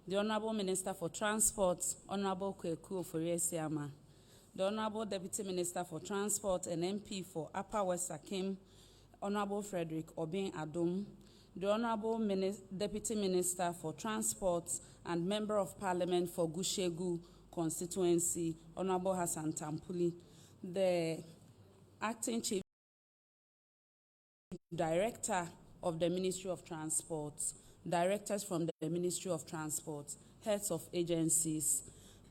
the Honorable Minister for Transport, Honorable Kweku Ofori-Esiama, the Honorable Deputy Minister for Transport and MP for Upper West Akim, Honorable Frederick Obin Adom, the Honorable Deputy Minister for Transport and Member of Parliament for Gushegu Constituency, Honorable Hassan Tampuli, the Acting Chief Director of the Ministry of Transport, directors from the Ministry of Transport, heads of agencies,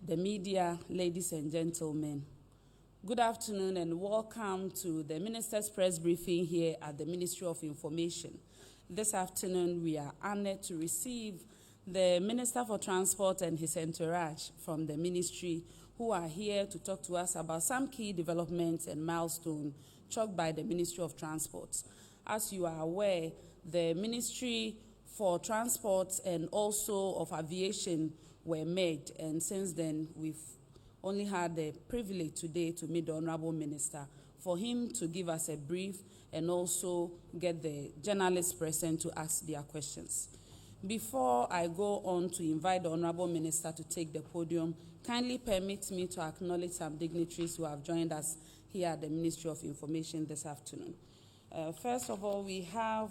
the media, ladies and gentlemen. Good afternoon and welcome to the Minister's press briefing here at the Ministry of Information. This afternoon, we are honored to receive the Minister for Transport and his entourage from the ministry, who are here to talk to us about some key developments and milestones chalked by the Ministry of Transport. As you are aware, the Ministry for Transport and also of Aviation were made, and since then we've only had the privilege today to meet the Honorable Minister for him to give us a brief and also get the journalists present to ask their questions. Before I go on to invite the Honorable Minister to take the podium, kindly permit me to acknowledge some dignitaries who have joined us here at the Ministry of Information this afternoon. First of all, we have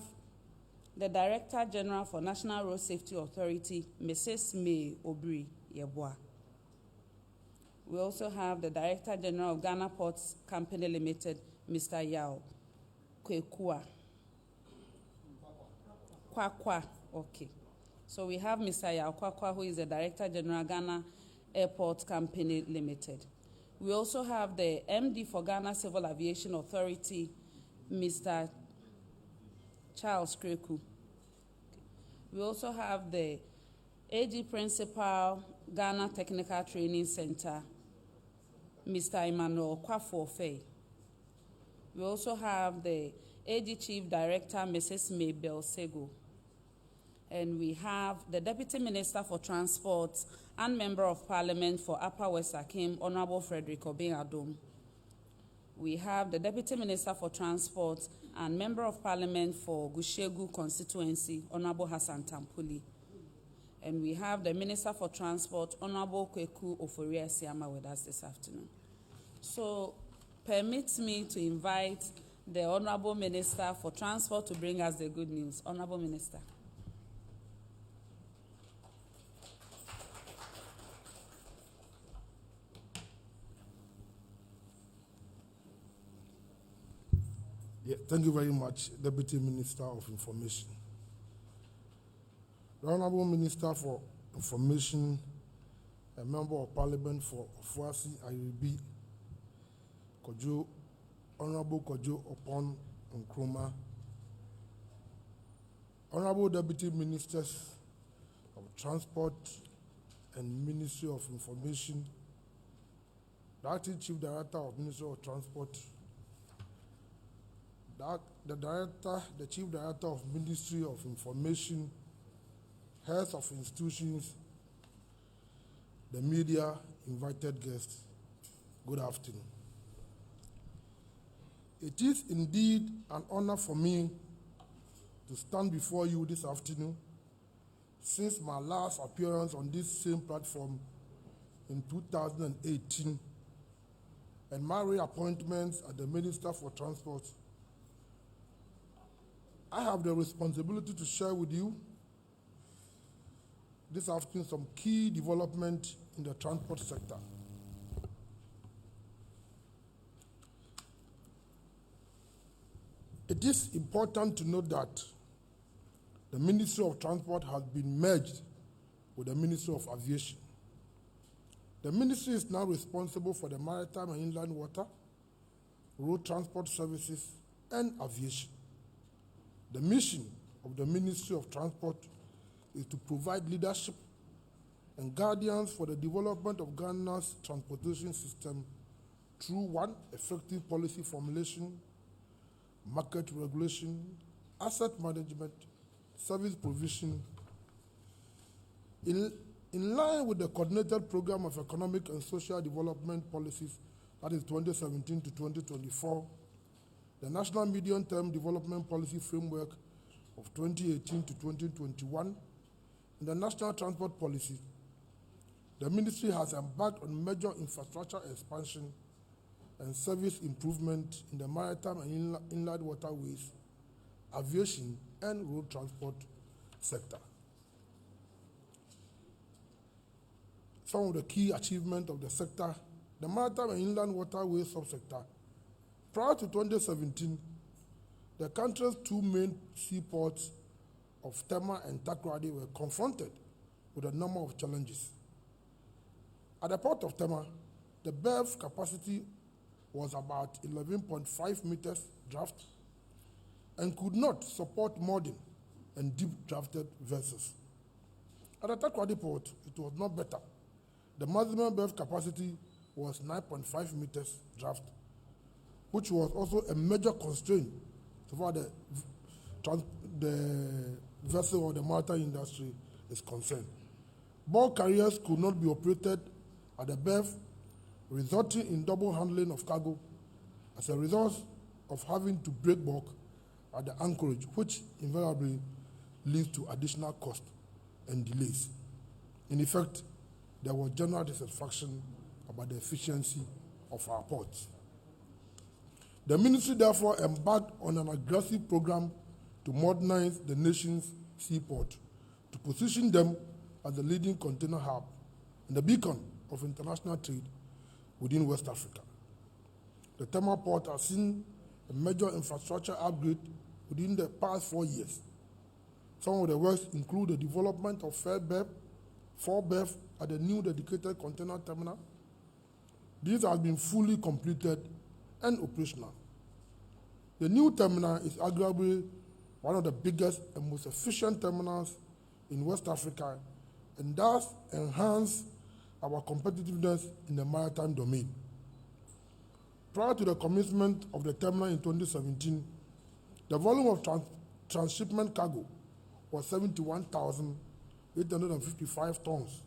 the Director General for National Road Safety Authority, Mrs. May Obri Yeboah. We also have the Director General of Ghana Ports Company Limited, Mr. Yao Kwekua. Kwakwa, okay. So we have Mr. Yao Kwakwa, who is the Director General Ghana Airport Company Limited. We also have the MD for Ghana Civil Aviation Authority, Mr. Charles Kreku. We also have the AG Principal, Ghana Technical Training Center, Mr. Emmanuel Kwafo-Fei. We also have the AG Chief Director, Mrs. Mabel Sego. And we have the Deputy Minister for Transport and Member of Parliament for Upper West Akim, Honorable Frederick Obin Adom. We have the Deputy Minister for Transport and Member of Parliament for Gushegu Constituency, Honorable Hassan Tampuli. And we have the Minister for Transport, Honorable Kweku Ofori-Esiama, with us this afternoon. So, permit me to invite the Honorable Minister for Transport to bring us the good news. Honorable Minister. Yeah, thank you very much, Deputy Minister of Information. The Honorable Minister for Information, a Member of Parliament for Ofuasi Ayubi, Kojo, Honorable Kojo Opon Nkrumah, Honorable Deputy Ministers of Transport and Ministry of Information, the Acting Chief Director of Ministry of Transport, the Chief Director of Ministry of Information, heads of institutions, the media, invited guests, good afternoon. It is indeed an honor for me to stand before you this afternoon, since my last appearance on this same platform in 2018 and my reappointment as the Minister for Transport. I have the responsibility to share with you this afternoon some key development in the transport sector. It is important to note that the Ministry of Transport has been merged with the Ministry of Aviation. The ministry is now responsible for the maritime and inland water, road transport services, and aviation. The mission of the Ministry of Transport is to provide leadership and guardians for the development of Ghana's transportation system through one, effective policy formulation, market regulation, asset management, service provision. In line with the coordinated program of economic and social development policies, that is 2017 to 2024, the National Medium-Term Development Policy Framework of 2018 to 2021, In the National Transport Policy, the Ministry has embarked on major infrastructure expansion and service improvement in the maritime and inland waterways, aviation, and road transport sector. Some of the key achievements of the sector: the maritime and inland waterways subsector. Prior to 2017, the country's two main seaports of Tema and Takoradi were confronted with a number of challenges. At the port of Tema, the berth capacity was about 11.5 meters draft and could not support modern and deep drafted vessels. At the Takoradi port, it was not better. The maximum berth capacity was 9.5 meters draft, which was also a major constraint so far the vessel or the maritime industry is concerned. Bulk carriers could not be operated at the berth, resulting in double handling of cargo as a result of having to break bulk at the anchorage, which invariably leads to additional cost and delays. In effect, there was general dissatisfaction about the efficiency of our ports. The ministry therefore embarked on an aggressive program to modernize the nation's seaport to position them as the leading container hub and the beacon of international trade within West Africa. The Tema port has seen a major infrastructure upgrade within the past 4 years. Some of the works include the development of four berths at the new dedicated container terminal. This has been fully completed and operational. The new terminal is arguably one of the biggest and most efficient terminals in West Africa and thus enhance our competitiveness in the maritime domain. Prior to the commencement of the terminal in 2017, the volume of transshipment cargo was 71,855 tons.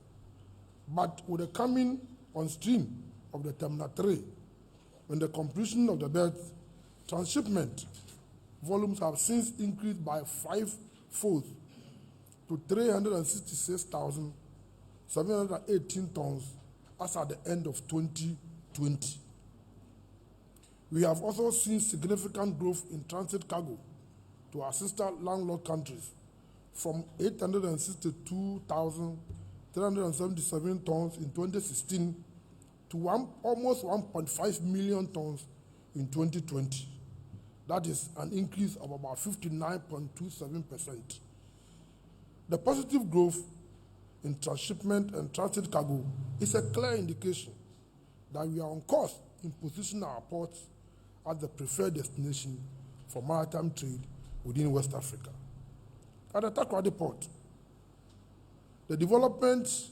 But with the coming on stream of the Terminal 3, when the completion of the berth, transshipment volumes have since increased by 5-fold to 366,718 tons as at the end of 2020. We have also seen significant growth in transit cargo to our sister landlocked countries from 862,377 tons in 2016 to almost 1.5 million tons in 2020. That is an increase of about 59.27%. The positive growth in transshipment and transit cargo is a clear indication that we are on course in positioning our ports as the preferred destination for maritime trade within West Africa. At the Takoradi port, the development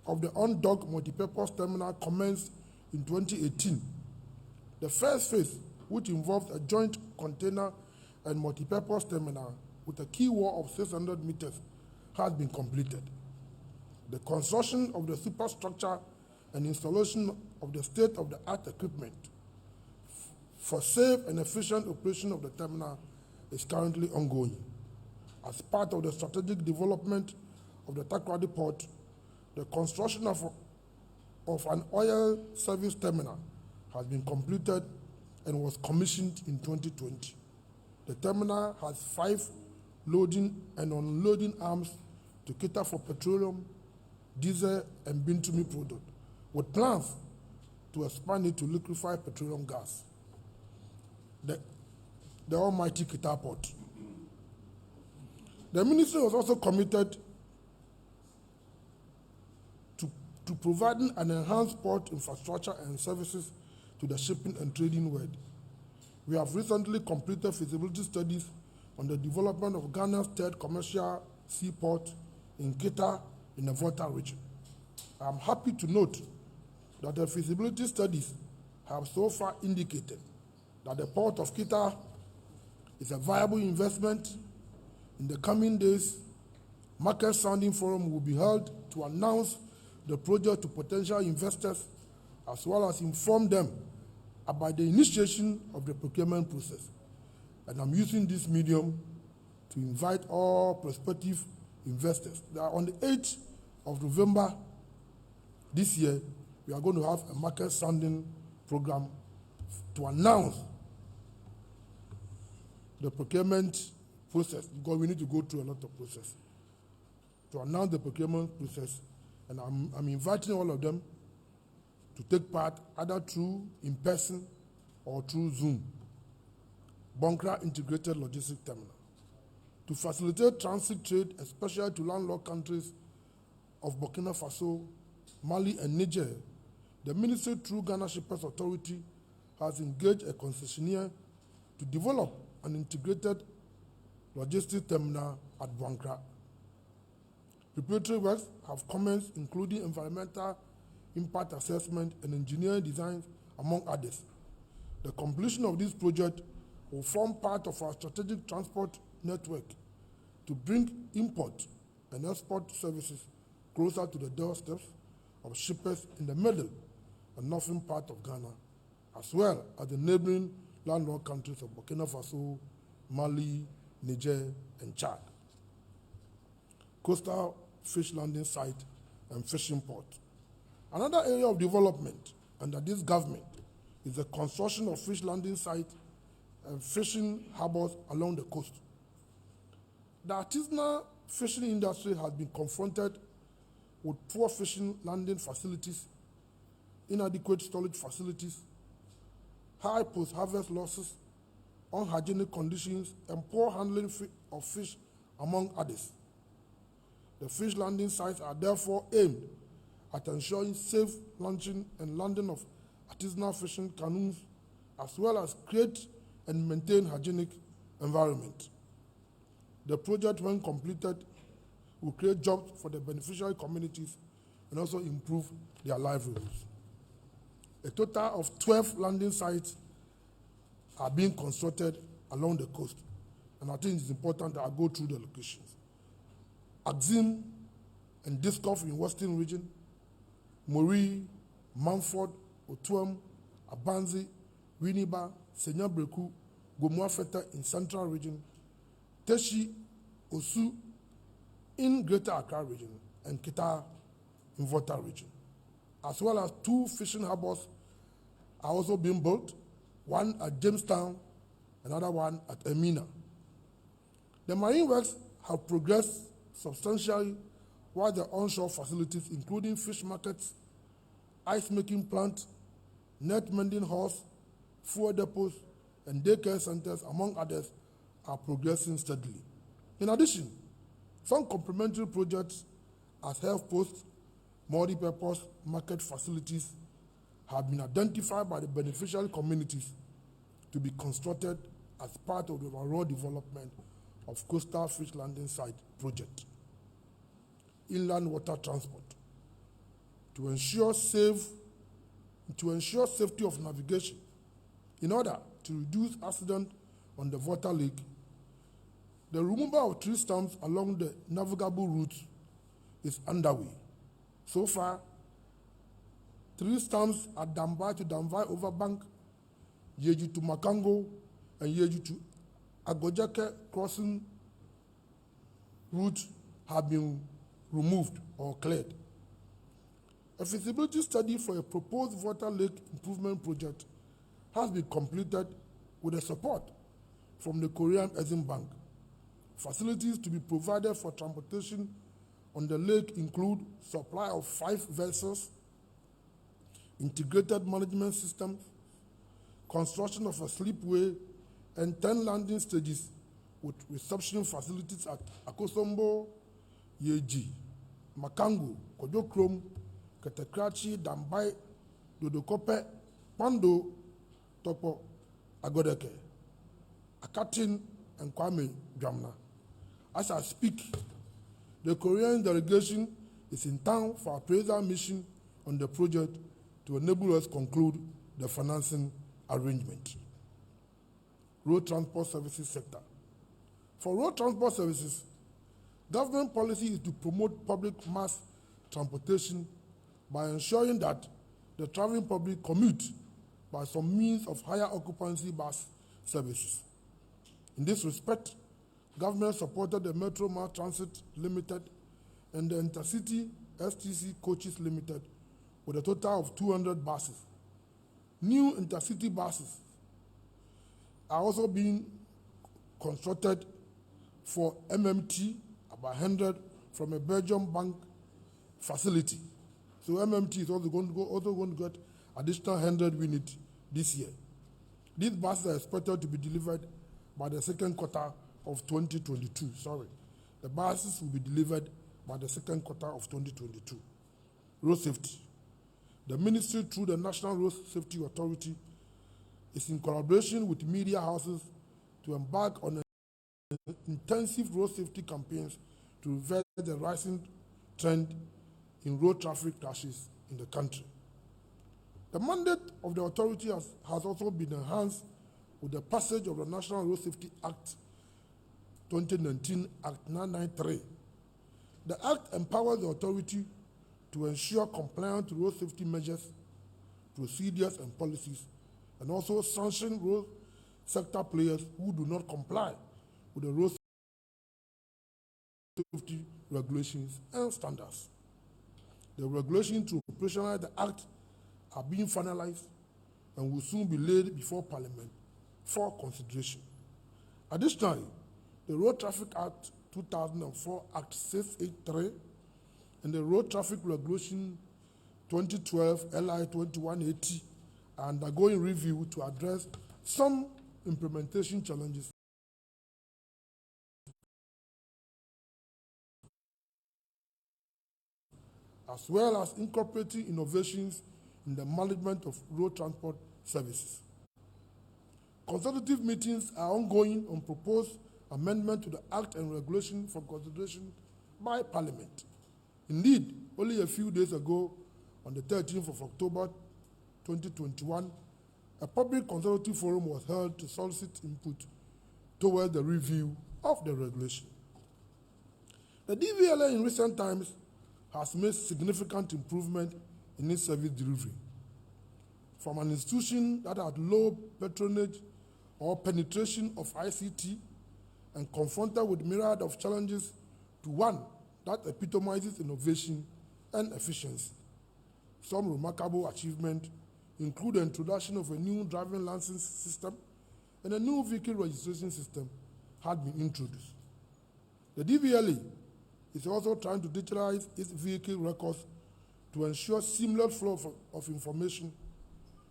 of the on-dock multipurpose terminal commenced in 2018. The first phase, which involved a joint container and multipurpose terminal with a quay wall of 600 meters, has been completed. The construction of the superstructure and installation of the state-of-the-art equipment for safe and efficient operation of the terminal is currently ongoing. As part of the strategic development of the Takoradi port, the construction of an oil service terminal has been completed and was commissioned in 2020. The terminal has 5 loading and unloading arms to cater for petroleum, diesel, and bitumen products, with plans to expand it to liquefied petroleum gas. The almighty Kita port. The ministry was also committed to providing an enhanced port infrastructure and services to the shipping and trading world. We have recently completed feasibility studies on the development of Ghana's third commercial seaport in Kita in the Volta region. I am happy to note that the feasibility studies have so far indicated that the port of Kita is a viable investment. In the coming days, market sounding forum will be held to announce the project to potential investors as well as inform them about the initiation of the procurement process. And I'm using this medium to invite all prospective investors. On the 8th of November this year, we are going to have a market sounding program to announce the procurement process, because we need to go through a lot of process to announce the procurement process. And I'm inviting all of them to take part either through in person or through Zoom. Bonkra Integrated Logistics Terminal. To facilitate transit trade, especially to landlocked countries of Burkina Faso, Mali, and Niger, the Ministry, through Ghana Shippers Authority, has engaged a concessionaire to develop an integrated logistics terminal at Bonkra. Preparatory works have commenced, including environmental impact assessment and engineering designs, among others. The completion of this project will form part of our strategic transport network to bring import and export services closer to the doorsteps of shippers in the middle and northern part of Ghana, as well as the neighboring landlocked countries of Burkina Faso, Mali, Niger, and Chad. Coastal fish landing site and fishing port. Another area of development under this government is the construction of fish landing sites and fishing harbors along the coast. The artisanal fishing industry has been confronted with poor fishing landing facilities, inadequate storage facilities, high post-harvest losses, unhygienic conditions, and poor handling of fish, among others. The fish landing sites are therefore aimed at ensuring safe launching and landing of artisanal fishing canoes, as well as create and maintain hygienic environment. The project, when completed, will create jobs for the beneficiary communities and also improve their livelihoods. A total of 12 landing sites are being constructed along the coast, and I think it's important that I go through the locations. Axim and Discoff in Western Region, Mori, Mumford, Otuam, Abanzi, Winneba, Senyabreku, Gomuafeta in Central Region, Teshi, Osu in Greater Accra Region, and Kita in Volta Region. As well as 2 fishing harbors are also being built, one at Jamestown, another one at Emina. The marine works have progressed substantially, while the onshore facilities, including fish markets, ice-making plant, net mending halls, fuel depots, and daycare centers, among others, are progressing steadily. In addition, some complementary projects as health posts, multi-purpose market facilities have been identified by the beneficiary communities to be constructed as part of the overall development of coastal fish landing site project. Inland water transport. To ensure safety of navigation, in order to reduce accidents on the Volta Lake, the removal of tree stumps along the navigable routes is underway. So far, 3 stumps at Dambai to Dambai Overbank, Yeji to Makango, and Yeji to Agojake crossing route have been removed or cleared. A feasibility study for a proposed Volta Lake improvement project has been completed with the support from the Korean Exim Bank. Facilities to be provided for transportation on the lake include supply of 5 vessels, integrated management systems, construction of a slipway, and 10 landing stages with reception facilities at Akosombo, Yeji, Makango, Kodokrom, Ketekrachi, Dambai, Dodokope, Pando, Topo, Agodeke, Akatin, and Kwame Dramna. As I speak, the Korean delegation is in town for appraisal mission on the project to enable us conclude the financing arrangement. Road transport services sector. For road transport services, government policy is to promote public mass transportation by ensuring that the traveling public commute by some means of higher occupancy bus services. In this respect, government supported the Metro Mass Transit Limited and the Intercity STC Coaches Limited with a total of 200 buses. New intercity buses are also being constructed for MMT, about 100 from a Belgium bank facility. So MMT is also going to get additional 100 units this year. These buses are expected to be delivered by the second quarter of 2022. The buses will be delivered by the second quarter of 2022. Road safety. The ministry, through the National Road Safety Authority, is in collaboration with media houses to embark on intensive road safety campaigns to reverse the rising trend in road traffic crashes in the country. The mandate of the authority has also been enhanced with the passage of the National Road Safety Act 2019, Act 993. The Act empowers the authority to ensure compliance with road safety measures, procedures, and policies, and also sanction road sector players who do not comply with the road safety regulations and standards. The regulations to operationalize the Act are being finalized and will soon be laid before Parliament for consideration. Additionally, the Road Traffic Act 2004, Act 683, and the Road Traffic Regulation 2012, LI 2180, are undergoing review to address some implementation challenges as well as incorporating innovations in the management of road transport services. Consultative meetings are ongoing on proposed amendment to the Act and regulation for consideration by Parliament. Indeed, only a few days ago, on the 13th of October 2021, a public consultative forum was held to solicit input toward the review of the regulation. The DVLA in recent times has made significant improvement in its service delivery. From an institution that had low patronage or penetration of ICT and confronted with myriad of challenges to one that epitomizes innovation and efficiency. Some remarkable achievements include the introduction of a new driving license system and a new vehicle registration system had been introduced. The DVLA is also trying to digitalize its vehicle records to ensure seamless flow of information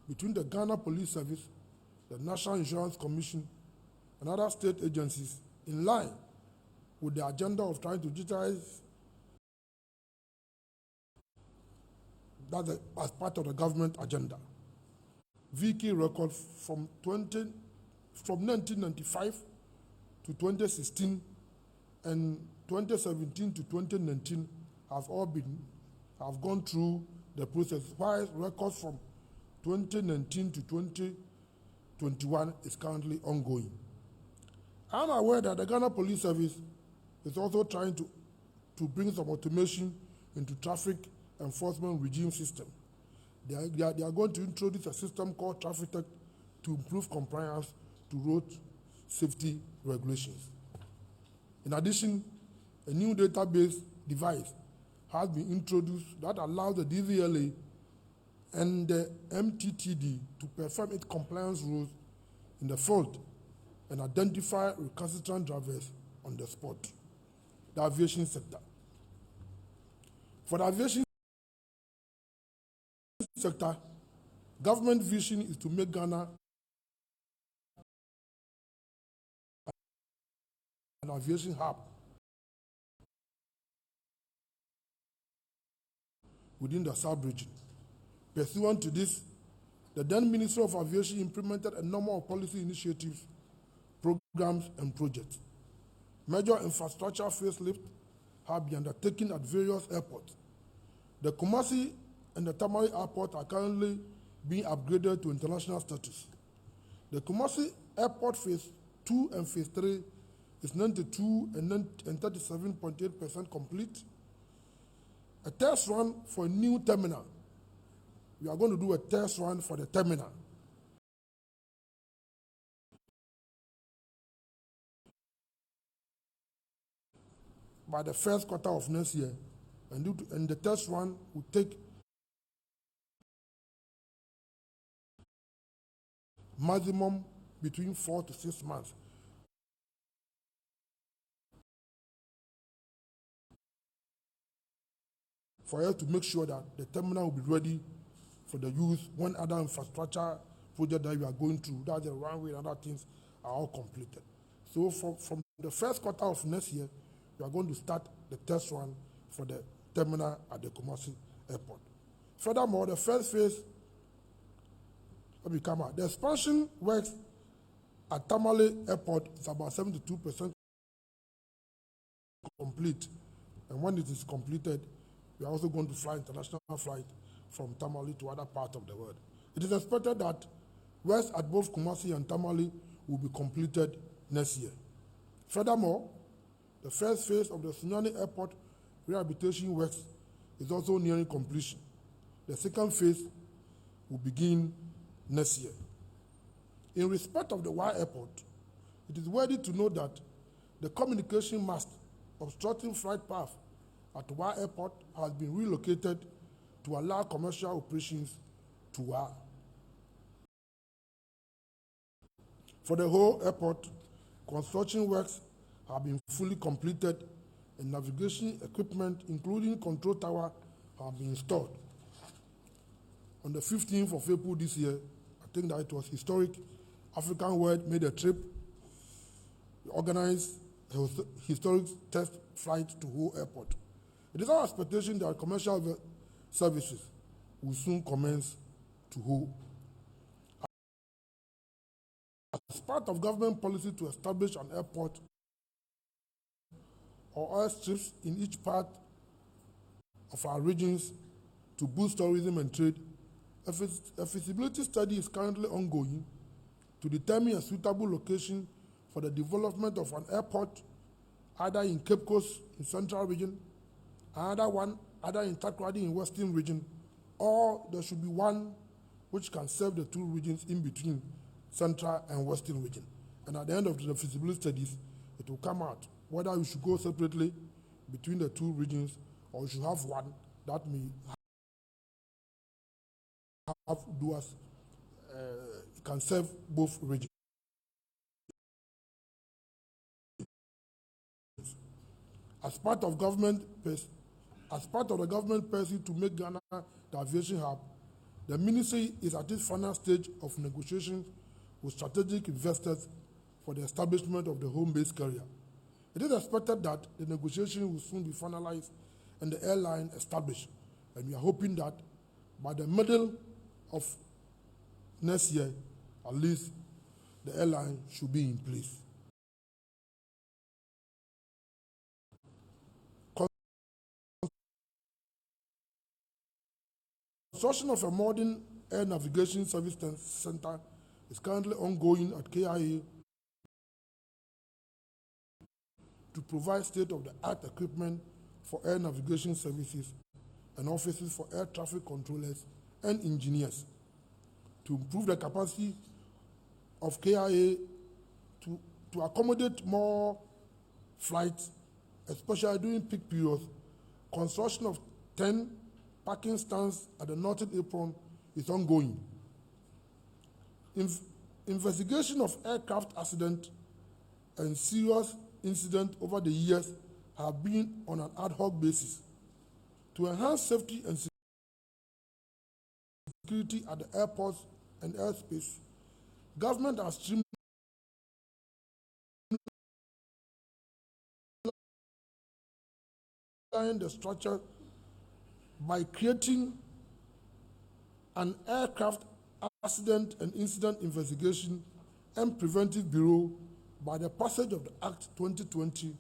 between the Ghana Police Service, the National Insurance Commission, and other state agencies in line with the agenda of trying to digitize that as part of the government agenda. Vehicle records from 1995 to 2016 and 2017 to 2019 have gone through the process, while records from 2019 to 2021 is currently ongoing. I'm aware that the Ghana Police Service is also trying to bring some automation into traffic enforcement regime system. They are going to introduce a system called TrafficTech to improve compliance to road safety regulations. In addition, a new database device has been introduced that allows the DVLA and the MTTD to perform its compliance rules in the field and identify recalcitrant drivers on the spot. The aviation sector. For the aviation sector, government vision is to make Ghana an aviation hub within the South region. Pursuant to this, the then Minister of Aviation implemented a number of policy initiatives, programs, and projects. Major infrastructure facelifts have been undertaken at various airports. The Kumasi and the Tamale airport are currently being upgraded to international status. The Kumasi Airport Phase 2 and Phase 3 is 92 and 37.8% complete. A test run for a new terminal. We are going to do a test run for the terminal. by the first quarter of next year, and the test run will take maximum between 4 to 6 months. For us to make sure that the terminal will be ready for the use when other infrastructure projects that we are going through, that's the runway and other things, are all completed. So from the first quarter of next year, we are going to start the test run for the terminal at the Kumasi Airport. Furthermore, the first phase will become the expansion works at Tamale Airport is about 72% complete. And when it is completed, we are also going to fly international flight from Tamale to other parts of the world. It is expected that works at both Kumasi and Tamale will be completed next year. Furthermore, the first phase of the Sunyani Airport rehabilitation works is also nearing completion. The second phase will begin next year. In respect of the Y Airport, it is worthy to note that the communication mast obstructing flight path at Y Airport has been relocated to allow commercial operations to Y. For the whole airport, construction works have been fully completed and navigation equipment, including control tower, have been installed. On the 15th of April this year, I think that it was historic, African World made a trip, organized a historic test flight to Ho Airport. It is our expectation that commercial services will soon commence to Ho. As part of government policy to establish an airport or airstrips in each part of our regions to boost tourism and trade, a feasibility study is currently ongoing to determine a suitable location for the development of an airport, either in Cape Coast in Central Region, another one either in Takoradi in Western Region, or there should be one which can serve the two regions in between Central and Western Region. And at the end of the feasibility studies, it will come out whether we should go separately between the two regions or we should have one that may have doers, can serve both regions. As part of the government pursuit to make Ghana the aviation hub, the ministry is at its final stage of negotiations with strategic investors for the establishment of the home-based carrier. It is expected that the negotiation will soon be finalized and the airline established, and we are hoping that by the middle of next year, at least, the airline should be in place. Construction of a modern air navigation service center is currently ongoing at KIA to provide state-of-the-art equipment for air navigation services and offices for air traffic controllers and engineers to improve the capacity of KIA to accommodate more flights, especially during peak periods. Construction of 10 parking stands at the Northern Apron is ongoing. Investigation of aircraft accident and serious incidents over the years have been on an ad hoc basis. To enhance safety and security at the airports and airspace, government has streamlined the structure by creating an aircraft accident and incident investigation and preventive bureau by the passage of the Act 2020,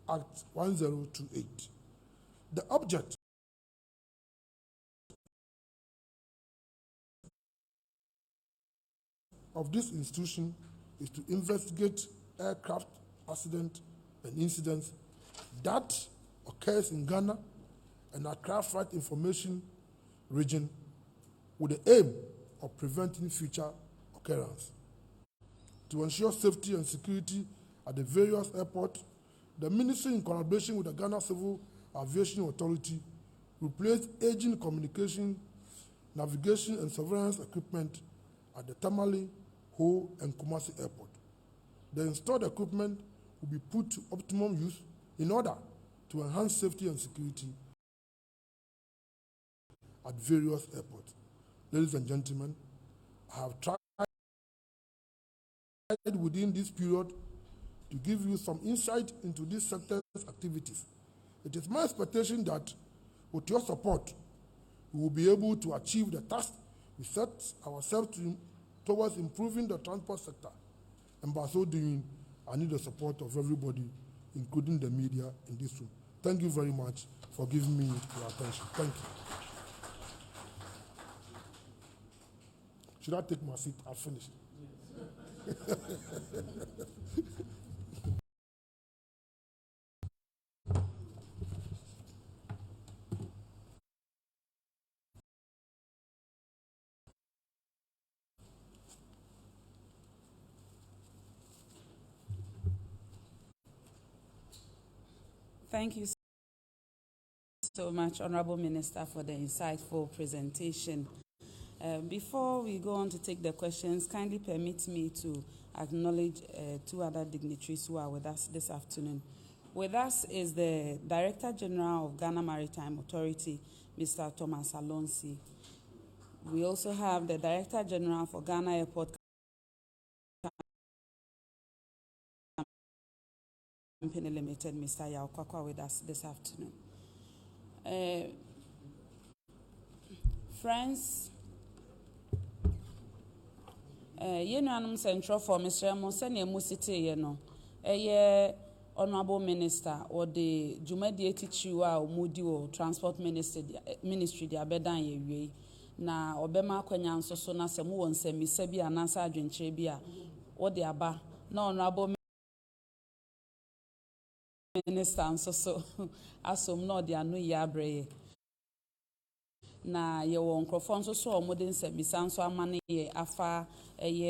Act 1028. The object of this institution is to investigate aircraft accident and incidents that occurs in Ghana and Accra Flight Information Region with the aim of preventing future occurrence. To ensure safety and security at the various airports, the ministry, in collaboration with the Ghana Civil Aviation Authority, replaced aging communication, navigation, and surveillance equipment at the Tamale, Ho, and Kumasi Airport. The installed equipment will be put to optimum use in order to enhance safety and security at various airports. Ladies and gentlemen, I have tried within this period to give you some insight into this sector's activities. It is my expectation that with your support, we will be able to achieve the task we set ourselves towards improving the transport sector. And by so doing, I need the support of everybody, including the media in this room. Thank you very much for giving me your attention. Thank you. Should I take my seat? I've finished. Thank you so much, Honorable Minister, for the insightful presentation. Before we go on to take the questions, kindly permit me to acknowledge two other dignitaries who are with us this afternoon. With us is the Director General of Ghana Maritime Authority, Mr. Thomas Alonsi. We also have the Director General for Ghana Airport Company Limited, Mr. Yao Kwakwa, with us this afternoon. Friends, Yenuanum Central for Mr. Monsenia Musite, Honorable Minister, or the Jumadi Tichua or Mudi or Transport Ministry, the Abedan Yewe. Na Obema Kwenyan Sosona Semu and Semi Sebi and Nasa Drenchebia, or the Aba, no Honorable Minister, and so asum no the anu yabre na ye won crofon so omodin se bisan so amane ye afa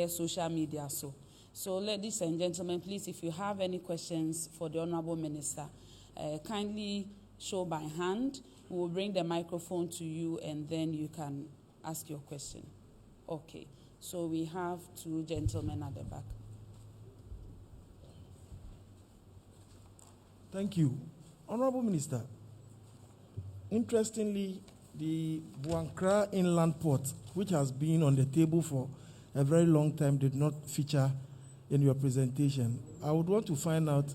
social media so ladies and gentlemen, please, if you have any questions for the Honorable Minister, kindly show by hand. We will bring the microphone to you and then you can ask your question. Okay, so we have two gentlemen at the back. Thank you. Honorable Minister, interestingly, the Buankra Inland Port, which has been on the table for a very long time, did not feature in your presentation. I would want to find out.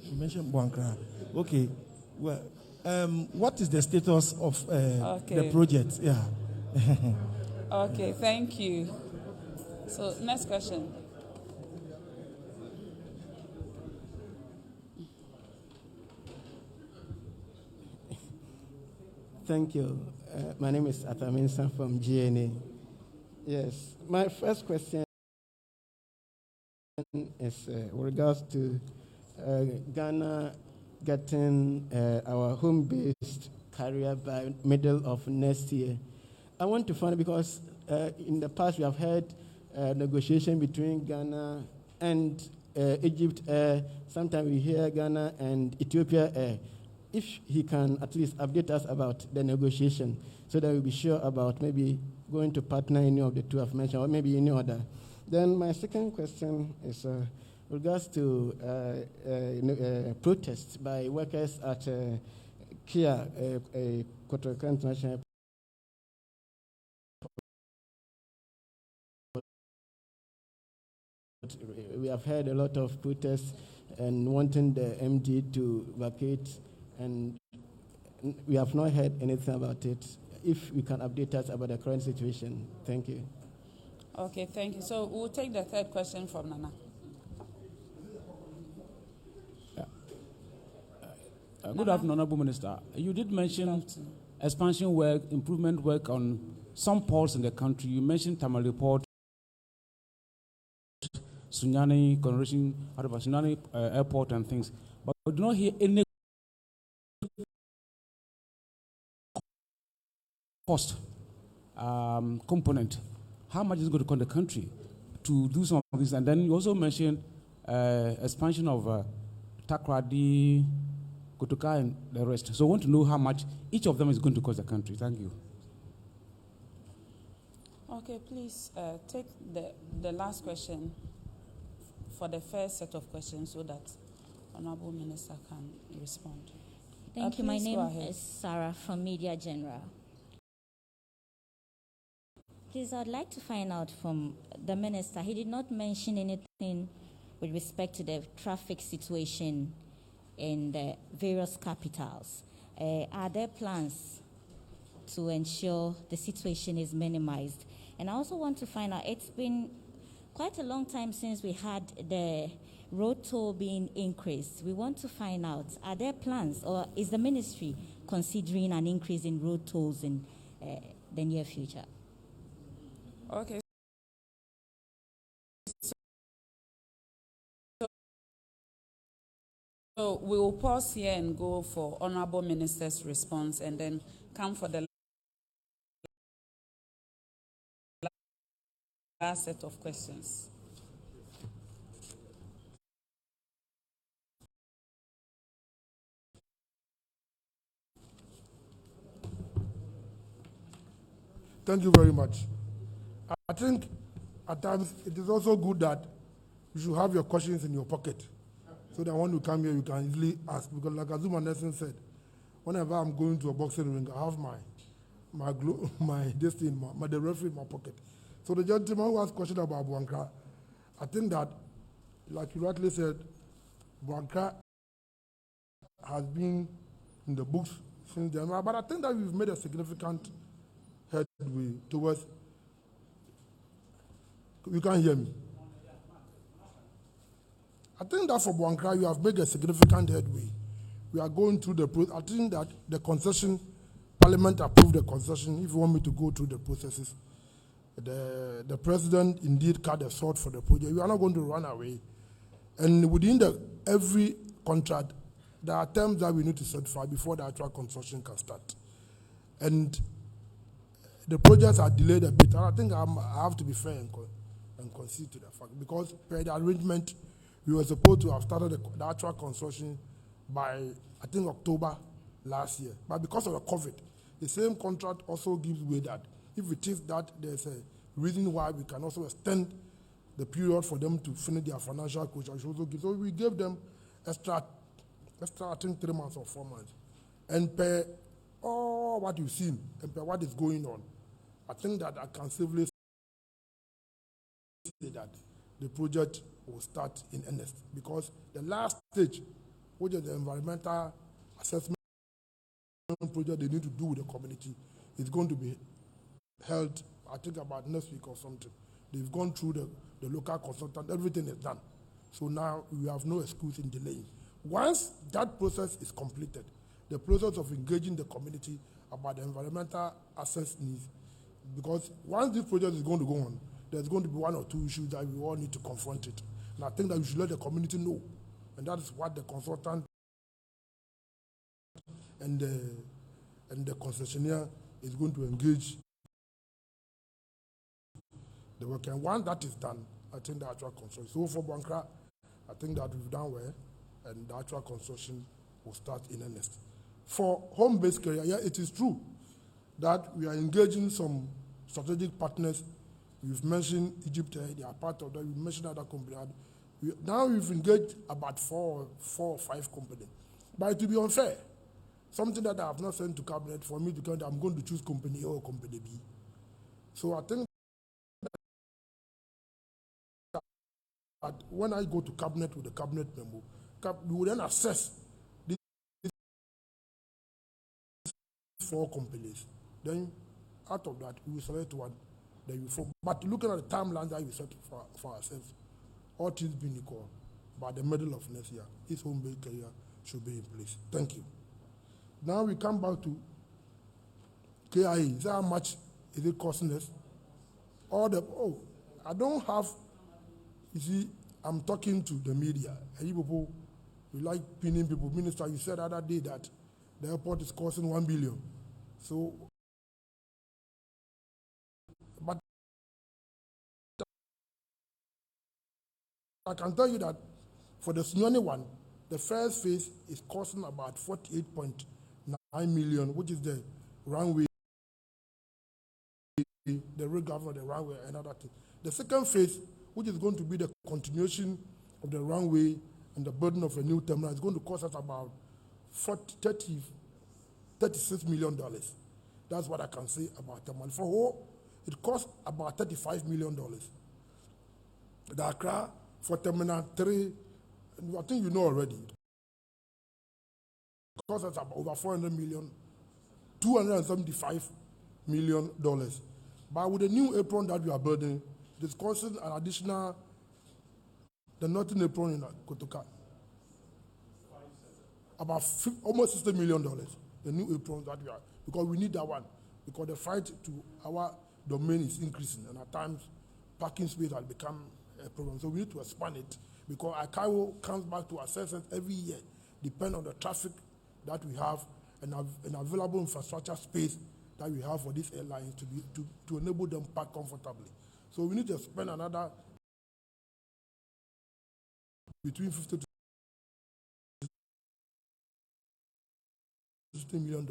You mentioned Buankra. Okay. Well, what is the status of the project? Yeah. Okay, thank you. So, next question. Thank you. My name is Ataminsa from GNA. Yes, my first question is with regards to Ghana getting our home-based carrier by middle of next year. I want to find out because in the past we have had negotiation between Ghana and Egypt Air. Sometimes we hear Ghana and Ethiopia Air. If he can at least update us about the negotiation so that we'll be sure about maybe going to partner any of the two I've mentioned or maybe any other. Then my second question is regards to protests by workers at KIA, Kotoka International Airport. We have heard a lot of protests and wanting the MD to vacate, and we have not heard anything about it. If you can update us about the current situation. Thank you. Okay, thank you. So we'll take the third question from Nana. Good afternoon, Honorable Minister. You did mention expansion work, improvement work on some ports in the country. You mentioned Tamale Port, Sunyani, Sunyani Airport and things. But we do not hear any cost component. How much is going to cost the country to do some of this. And then you also mentioned expansion of Takoradi, Kotoka, and the rest. So I want to know how much each of them is going to cost the country. Thank you. Okay, please take the last question for the first set of questions so that Honorable Minister can respond. Thank you. My Please name go ahead. is Sarah from Media General. Please, I'd like to find out from the minister. He did not mention anything with respect to the traffic situation in the various capitals. Are there plans to ensure the situation is minimized? And I also want to find out, it's been quite a long time since we had the road toll being increased. We want to find out, are there plans or is the ministry considering an increase in road tolls in the near future? Okay. So we will pause here and go for Honorable Minister's response and then come for the last set of questions. Thank you very much. I think at times it is also good that you should have your questions in your pocket so that when you come here you can easily ask. Because like Azuma Nelson said, whenever I'm going to a boxing ring, I have the referee in my pocket. So the gentleman who asked question about Buankra, I think that, like you rightly said, Buankra has been in the books since then. But I think that we've made a significant headway towards. You can't hear me. I think that for Buankra, you have made a significant headway. We are going through the process. I think that the concession, Parliament approved the concession. If you want me to go through the processes, the president indeed cut the sword for the project. We are not going to run away. And within every contract, there are terms that we need to certify before the actual construction can start. And the projects are delayed a bit. And I think I have to be fair and concede to the fact, because per the arrangement, we were supposed to have started the actual construction by, I think, October last year. But because of the COVID, the same contract also gives way that if we think that there's a reason why we can also extend the period for them to finish their financial closure, so we gave them extra, I think 3 months or 4 months. And per all what you've seen and per what is going on, I think that I can safely say that the project will start in earnest, because the last stage, which is the environmental assessment project they need to do with the community, is going to be held, I think, about next week or something. They've gone through the local consultant, everything is done. So now we have no excuse in delaying. Once that process is completed, the process of engaging the community about the environmental access needs, because once this project is going to go on, there's going to be 1 or 2 issues that we all need to confront it. And I think that we should let the community know. And that is what the consultant and the concessionaire is going to engage the work. And once that is done, I think the actual construction. So for Buankra, I think that we've done well, and the actual construction will start in earnest. For home-based career, yeah, it is true that we are engaging some strategic partners. We've mentioned Egypt, they are part of that. We've mentioned other companies. Now we've engaged about four or five companies. But it will be unfair. Something that I have not sent to cabinet for me to count, I'm going to choose company A or company B. So I think that when I go to cabinet with the cabinet memo, we will then assess these 4 companies. Then out of that, we will select one. Then we form. But looking at the timeline that we set for ourselves, all things being equal, by the middle of next year, this home-based career should be in place. Thank you. Now we come back to KIA. Is that how much is it costing us? I don't have, you see, I'm talking to the media. And you people, you like pinning people. Minister, you said the other day that the airport is costing 1 billion. So, but I can tell you that for the Sinyoni one, the first phase is costing about 48.9 million, which is the runway, the road governor, the runway, and other things. The second phase, which is going to be the continuation of the runway and the building of a new terminal, is going to cost us about $36 million. That's what I can say about terminal. For whole, it costs about $35 million. The Accra for Terminal 3, I think you know already, it costs us about over 400 million, $275 million. But with the new apron that we are building, it is costing an additional, the northern apron in Kotoka, about almost $60 million, the new apron that we are, because we need that one, because the fight to our domain is increasing, and at times, parking space has become a problem. So we need to expand it, because ICAO comes back to assess it every year, depending on the traffic that we have and available infrastructure space that we have for these airlines to enable them park comfortably. So we need to spend another between $50 to $60 million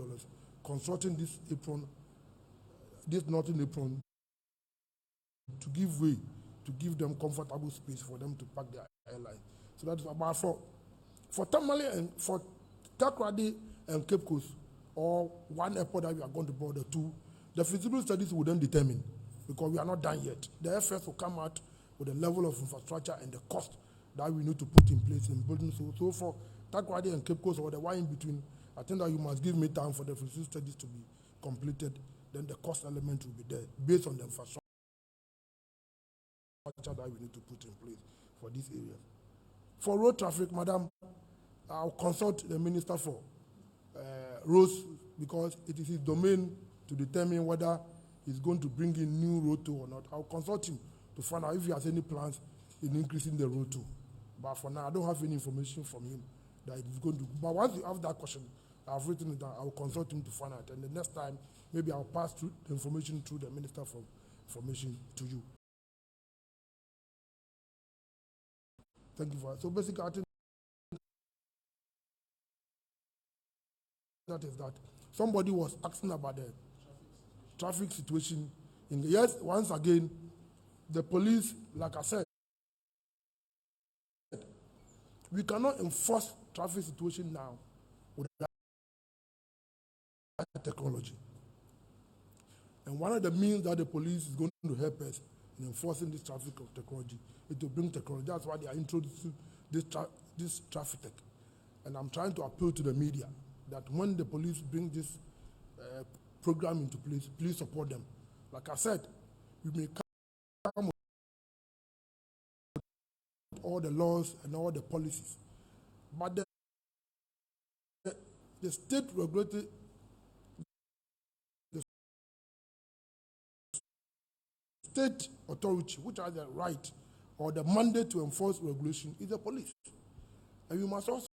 constructing this apron, this northern apron, to give way, to give them comfortable space for them to park their airline. So that's about for Tamale and for Takoradi and Cape Coast, or one airport that we are going to build, the two, the feasibility studies will then determine, because we are not done yet. The FS will come out with the level of infrastructure and the cost that we need to put in place in building. So for Takoradi and Cape Coast, or the one in between, I think that you must give me time for the feasibility studies to be completed. Then the cost element will be there based on the infrastructure that we need to put in place for this area. For road traffic, Madam, I'll consult the Minister for roads, because it is his domain to determine whether he's going to bring in new road toll or not. I'll consult him to find out if he has any plans in increasing the road toll. But for now, I don't have any information from him that it is going to. But once you have that question, I've written it down. I'll consult him to find out. And the next time, maybe I'll pass through the information through the Minister for Information to you. Thank you for that. So basically, I think that is that. Somebody was asking about the traffic situation. Yes, once again, the police, like I said, we cannot enforce traffic situation now without technology. And one of the means that the police is going to help us in enforcing this traffic of technology is to bring technology. That's why they are introducing this traffic tech. And I'm trying to appeal to the media that when the police bring this program into place, please support them. Like I said, we may come with all the laws and all the policies, but the state regulated, the state authority, which has the right or the mandate to enforce regulation, is the police. And we must also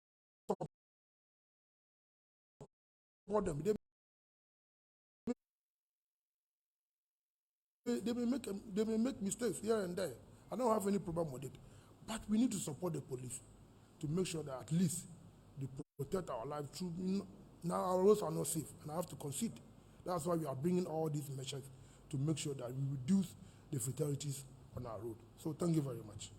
support them. They may make mistakes here and there. I don't have any problem with it. But we need to support the police to make sure that at least they protect our lives through. Now our roads are not safe, and I have to concede. That's why we are bringing all these measures to make sure that we reduce the fatalities on our road. So thank you very much.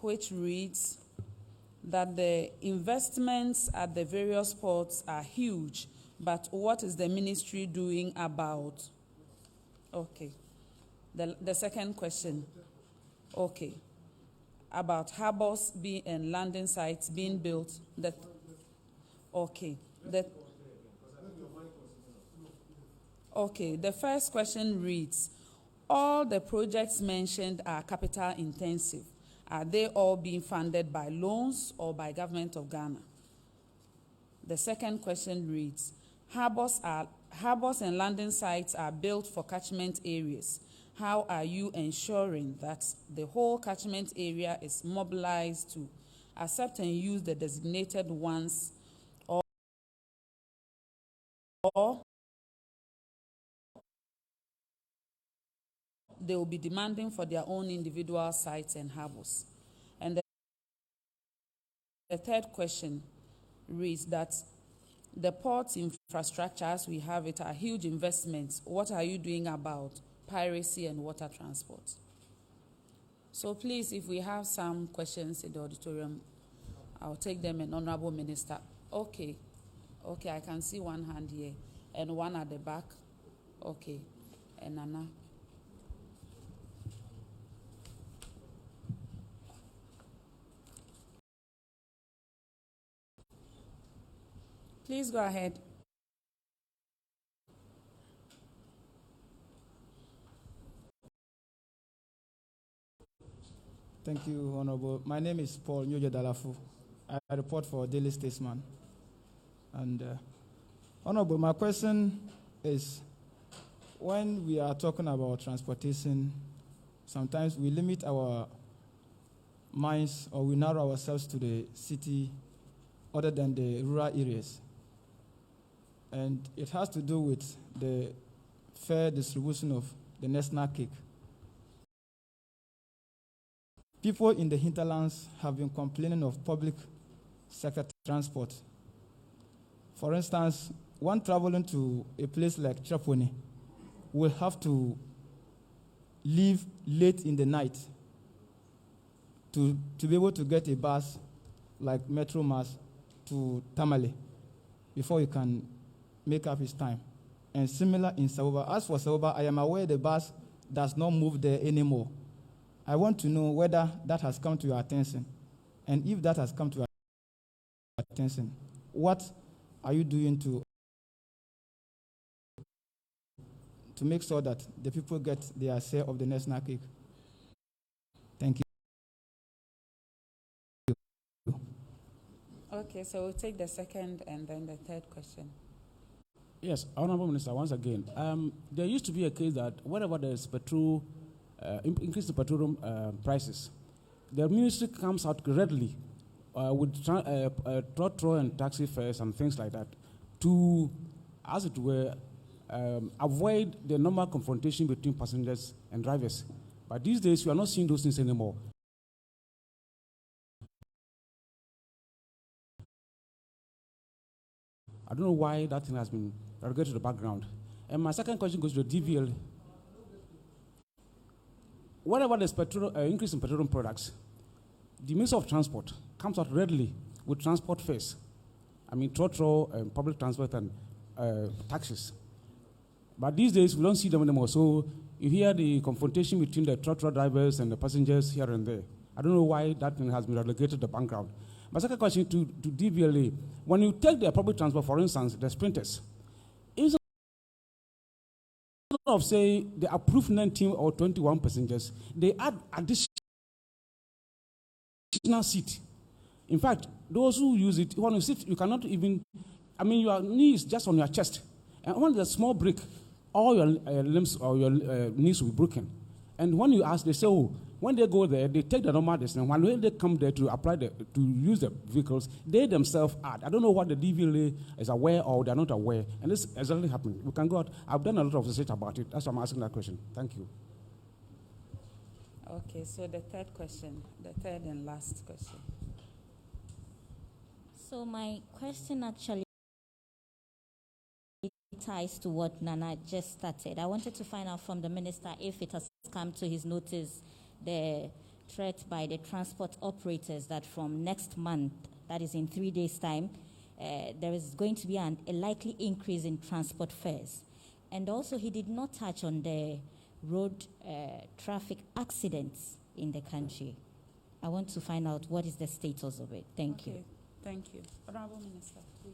which reads that the investments at the various ports are huge, but what is the ministry doing about? Okay. The second question. Okay. About harbors and landing sites being built. Okay. Okay. The first question reads, all the projects mentioned are capital intensive. Are they all being funded by loans or by government of Ghana? The second question reads, harbors and landing sites are built for catchment areas. How are you ensuring that the whole catchment area is mobilized to accept and use the designated ones, or they will be demanding for their own individual sites and harbors? And the third question reads that the port infrastructure, as we have it, are huge investments. What are you doing about piracy and water transport? So please, if we have some questions in the auditorium, I'll take them. An honorable minister. Okay, I can see one hand here and one at the back. Okay, and Nana. Please go ahead. Thank you, Honorable. My name is Paul Nyoje Dalafu. I report for Daily Statesman. And Honorable, my question is, when we are talking about transportation, sometimes we limit our minds or we narrow ourselves to the city other than the rural areas. And it has to do with the fair distribution of the national cake. People in the hinterlands have been complaining of public sector transport. For instance, one traveling to a place like Chaponi will have to leave late in the night to be able to get a bus like Metro Mass to Tamale before he can make up his time. And similar in Sawoba. As for Sawoba, I am aware the bus does not move there anymore. I want to know whether that has come to your attention. And if that has come to your attention, what are you doing to make sure that the people get their share of the national cake? Thank you. Okay, so we'll take the second and then the third question. Yes, Honorable Minister, once again, there used to be a case that whenever there's petrol, increase the petroleum prices, the ministry comes out readily with trotro and taxi fares and things like that to, as it were, avoid the normal confrontation between passengers and drivers. But these days, we are not seeing those things anymore. I don't know why that thing has been relegated to the background. And my second question goes to the DVL. Whenever there's increase in petroleum products, the Minister of Transport comes out readily with transport fares. I mean, trotro, public transport, and taxis. But these days, we don't see them anymore. So you hear the confrontation between the trotro drivers and the passengers here and there. I don't know why that thing has been relegated to the background. My second question to DVLA, when you take the public transport, for instance, the sprinters, instead of, say, the approved 19 or 21 passengers, they add additional seat. In fact, those who use it, when you sit, you cannot even, I mean, your knee is just on your chest. And when there's a small break, all your limbs or your knees will be broken. And when you ask, they say, oh, when they go there, they take the normal distance. When they come there to apply to use the vehicles, they themselves add. I don't know what the DVLA is aware or they're not aware. And this has already happened. We can go out. I've done a lot of research about it. That's why I'm asking that question. Thank you. Okay, so the third question, the third and last question. So my question actually ties to what Nana just started. I wanted to find out from the minister if it has come to his notice the threat by the transport operators that from next month, that is in 3 days' time, there is going to be a likely increase in transport fares. And also, he did not touch on the road traffic accidents in the country. I want to find out what is the status of it. Thank you. Thank you. Honorable Minister, please.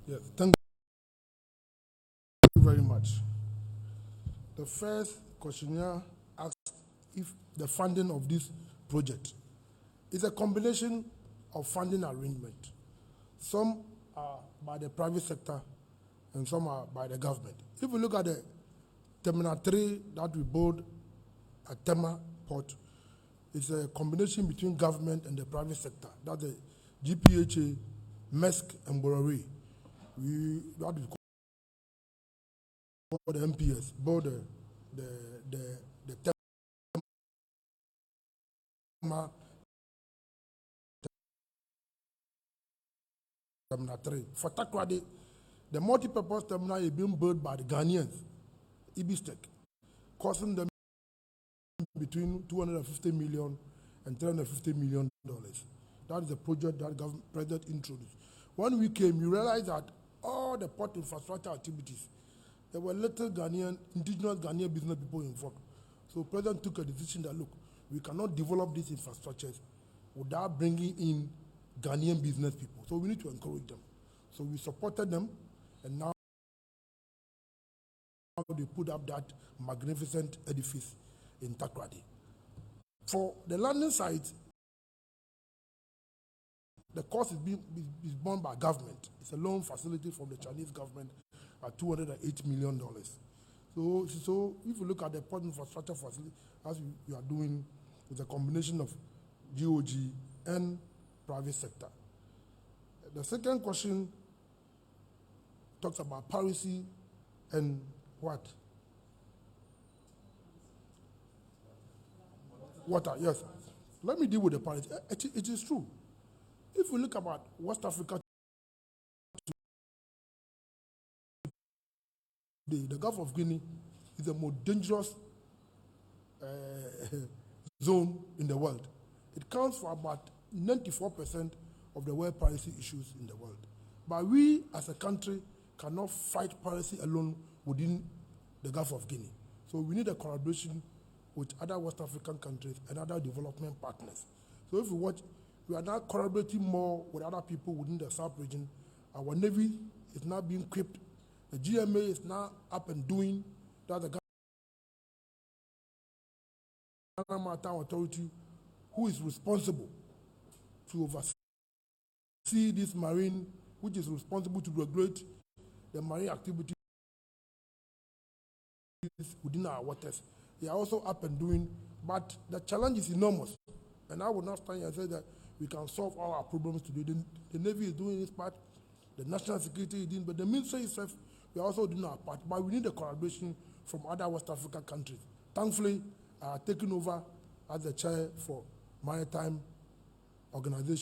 Yes, thank you very much. The first questionnaire asked if the funding of this project is a combination of funding arrangement. Some are by the private sector and some are by the government. If we look at the Terminal 3 that we build at Tema Port, it's a combination between government and the private sector. That's the GPHA, Maersk, and Borari. We call the MPS, both the Tema Terminal 3. For Takoradi, the multi-purpose terminal is being built by the Ghanaians, Ibistek, costing them between $250 million and $350 million. That is the project that the president introduced. When we came, we realized that all the port infrastructure activities, there were little Ghanaian, indigenous Ghanaian business people involved. So the president took a decision that, look, we cannot develop these infrastructures without bringing in Ghanaian business people. So we need to encourage them. So we supported them, and now they put up that magnificent edifice in Takoradi. For the landing site, the cost is borne by government. It's a loan facility from the Chinese government at $208 million. So if you look at the port infrastructure facility, as we are doing, it's a combination of GOG and private sector. The second question talks about piracy and what? Water, yes. Let me deal with the piracy. It is true. If we look about West Africa today, the Gulf of Guinea is the most dangerous zone in the world. It counts for about 94% of the world piracy issues in the world. But we, as a country, cannot fight piracy alone within the Gulf of Guinea. So we need a collaboration with other West African countries and other development partners. So if you watch, we are now collaborating more with other people within the South region. Our Navy is now being equipped. The GMA is now up and doing. That's the Ghana Maritime Authority, who is responsible to oversee this marine, which is responsible to regulate the marine activities within our waters. They are also up and doing, but the challenge is enormous. And I will not stand here and say that we can solve all our problems today. The Navy is doing its part, the national security is doing, but the military itself, we are also doing our part. But we need a collaboration from other West African countries. Thankfully, I have taken over as the chair for Maritime Organization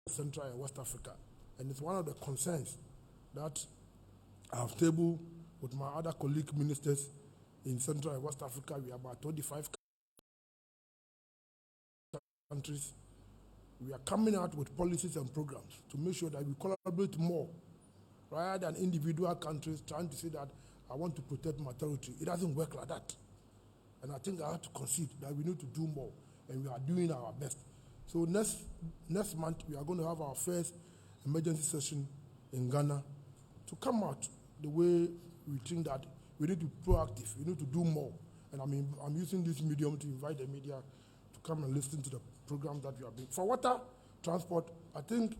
Central and West Africa. And it's one of the concerns that I have tabled with my other colleague ministers in Central and West Africa. We are about 25 countries. We are coming out with policies and programs to make sure that we collaborate more rather than individual countries trying to say that I want to protect my territory. It doesn't work like that. And I think I have to concede that we need to do more, and we are doing our best. So next month, we are going to have our first emergency session in Ghana to come out the way we think that we need to be proactive, we need to do more. And I'm using this medium to invite the media to come and listen to the program that we are doing. For water transport, I think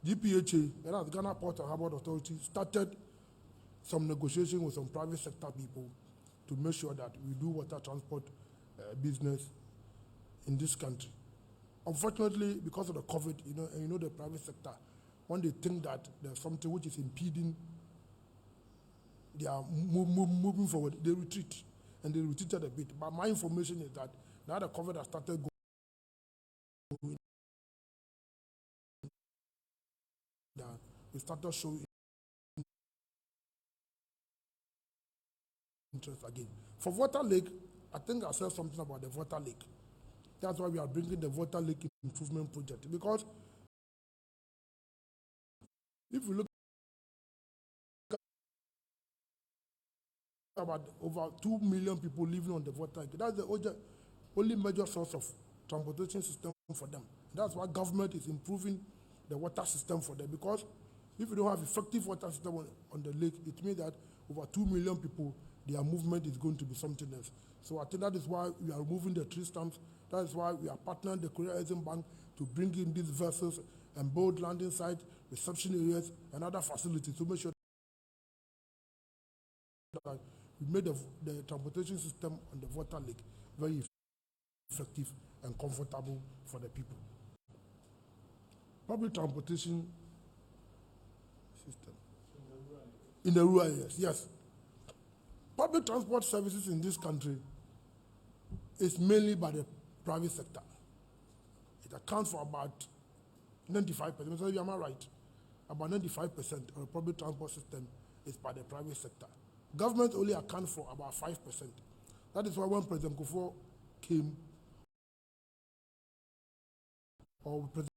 GPHA, and the Ghana Port and Harbour Authority, started some negotiation with some private sector people to make sure that we do water transport business in this country. Unfortunately, because of the COVID, and the private sector, when they think that there's something which is impeding, they are moving forward, they retreat, and they retreated a bit. But my information is that now the COVID has started going we started showing interest again. For Water Lake, I think I said something about the Water Lake. That's why we are bringing the Water Lake Improvement Project. Because if you look at about over 2 million people living on the Water Lake, that's the only major source of transportation system for them. That's why government is improving the water system for them. Because if you don't have effective water system on the lake, it means that over 2 million people, their movement is going to be something else. So I think that is why we are removing the tree stumps. That is why we are partnering the Korea Exim Bank to bring in these vessels and boat landing sites, reception areas, and other facilities to make sure that we made the transportation system on the Water Lake very effective and comfortable for the people. Public transportation system in the rural areas, yes. Public transport services in this country is mainly by the private sector. It accounts for about 95%. So am I right? About 95% of the public transport system is by the private sector. Government only accounts for about 5%. That is why when President Kufuor came, or President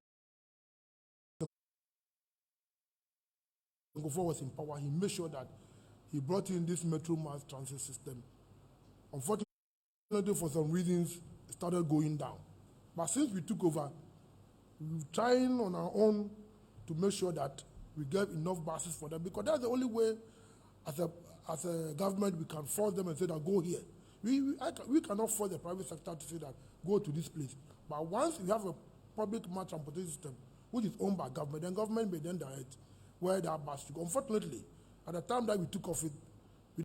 Kufuor was in power, he made sure that he brought in this Metro Mass transit system. Unfortunately, for some reasons, it started going down. But since we took over, we're trying on our own to make sure that we get enough buses for them, because that's the only way, as a government, we can force them and say that go here. We cannot force the private sector to say that go to this place. But once we have a public mass transportation system, which is owned by government, then government may then direct where that bus to go. Unfortunately, at the time that we took off it, we